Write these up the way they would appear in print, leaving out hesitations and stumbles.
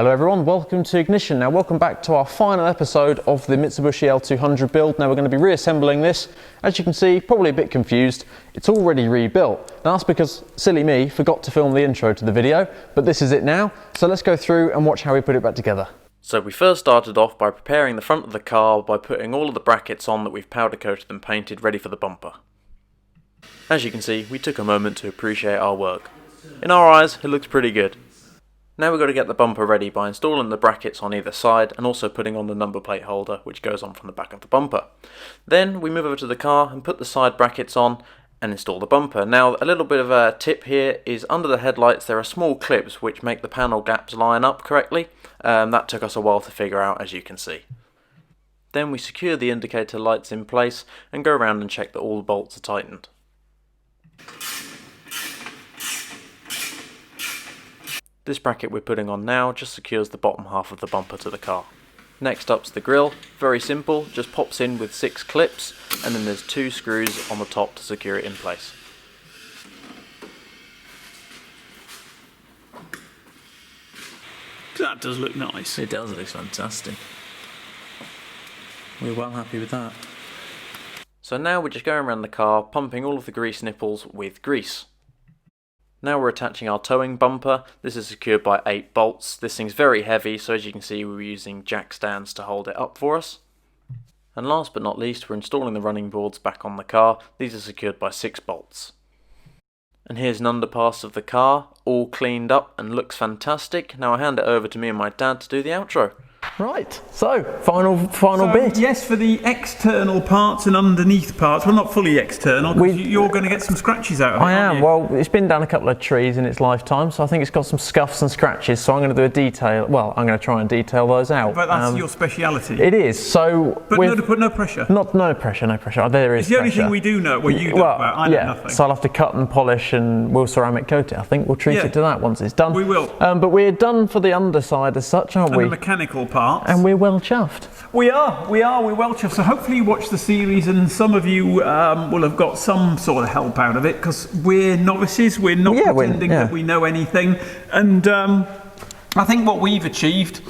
Hello everyone, welcome to Ignition. Now welcome back to our final episode of the Mitsubishi L200 build. Now we're going to be reassembling this. As you can see, probably a bit confused, it's already rebuilt. Now that's because, silly me, forgot to film the intro to the video, but this is it now. So let's go through and watch how we put it back together. So we first started off by preparing the front of the car by putting all of the brackets on that we've powder coated and painted ready for the bumper. As you can see, we took a moment to appreciate our work. In our eyes, it looks pretty good. Now we've got to get the bumper ready by installing the brackets on either side and also putting on the number plate holder which goes on from the back of the bumper. Then we move over to the car and put the side brackets on and install the bumper. Now a little bit of a tip here is under the headlights there are small clips which make the panel gaps line up correctly. That took us a while to figure out, as you can see. Then we secure the indicator lights in place and go around and check that all the bolts are tightened. This bracket we're putting on now just secures the bottom half of the bumper to the car. Next up's the grille. Very simple, just pops in with 6 clips and then there's 2 screws on the top to secure it in place. That does look nice. It does, it looks fantastic. We're well happy with that. So now we're just going around the car pumping all of the grease nipples with grease. Now we're attaching our towing bumper. This is secured by 8 bolts. This thing's very heavy, so as you can see we're using jack stands to hold it up for us. And last but not least, we're installing the running boards back on the car. These are secured by 6 bolts. And here's an underpass of the car, all cleaned up and looks fantastic. Now I hand it over to me and my dad to do the outro. Right, so final bit. Yes, for the external parts and underneath parts, well not fully external, because you're going to get some scratches out of it. I am, well it's been down a couple of trees in its lifetime, so I think it's got some scuffs and scratches, so I'm going to do a detail, well I'm going to try and detail those out. But that's your speciality. It is, so... But no pressure. No pressure, no pressure, there is It's the only pressure. thing we do know, well you know about, I know nothing. So I'll have to cut and polish and we'll ceramic coat it, I think. We'll treat it to that once it's done. We will. But we're done for the underside as such, aren't we? And the mechanical parts. And we're well chuffed. We're well chuffed. So hopefully you watch the series and some of you will have got some sort of help out of it, because we're novices, we're not pretending that we know anything, and I think what we've achieved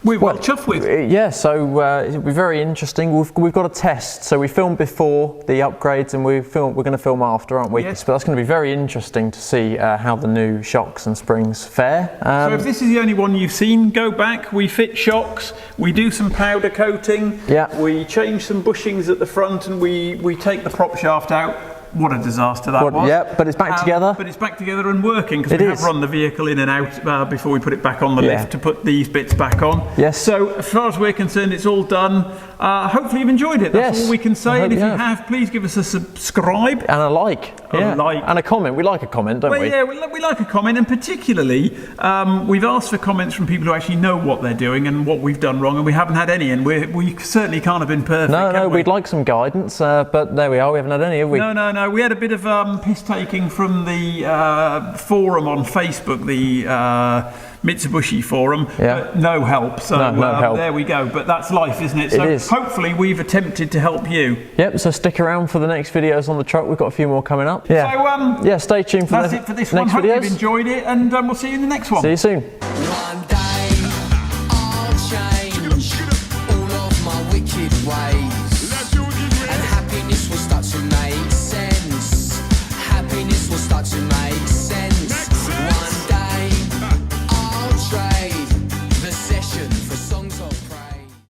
we're well chuffed with. Yeah, so it'll be very interesting. We've got a test, so we filmed before the upgrades and we're going to film after, aren't we? Yes. But that's going to be very interesting to see how the new shocks and springs fare. So if this is the only one you've seen, go back. We fit shocks, we do some powder coating, we change some bushings at the front, and we take the prop shaft out. What a disaster that was. Yeah, but it's back together. But it's back together and working, because we have run the vehicle in and out before we put it back on the lift to put these bits back on. Yes. So as far as we're concerned, it's all done. Hopefully you've enjoyed it. That's all we can say. And if you have, please give us a subscribe. And a like. And a comment. We like a comment, don't we? Yeah, we like a comment, and particularly we've asked for comments from people who actually know what they're doing and what we've done wrong, and we haven't had any, and we certainly can't have been perfect. No, we'd like some guidance, but there we are, we haven't had any, have we? No, we had a bit of piss-taking from the forum on Facebook, the Mitsubishi forum, but no help, so no help. There we go, but that's life, isn't it? So hopefully we've attempted to help you. Yep, so stick around for the next videos on the truck, we've got a few more coming up. So stay tuned for that's it for this one. Hope you've enjoyed it, and we'll see you in the next one. See you soon.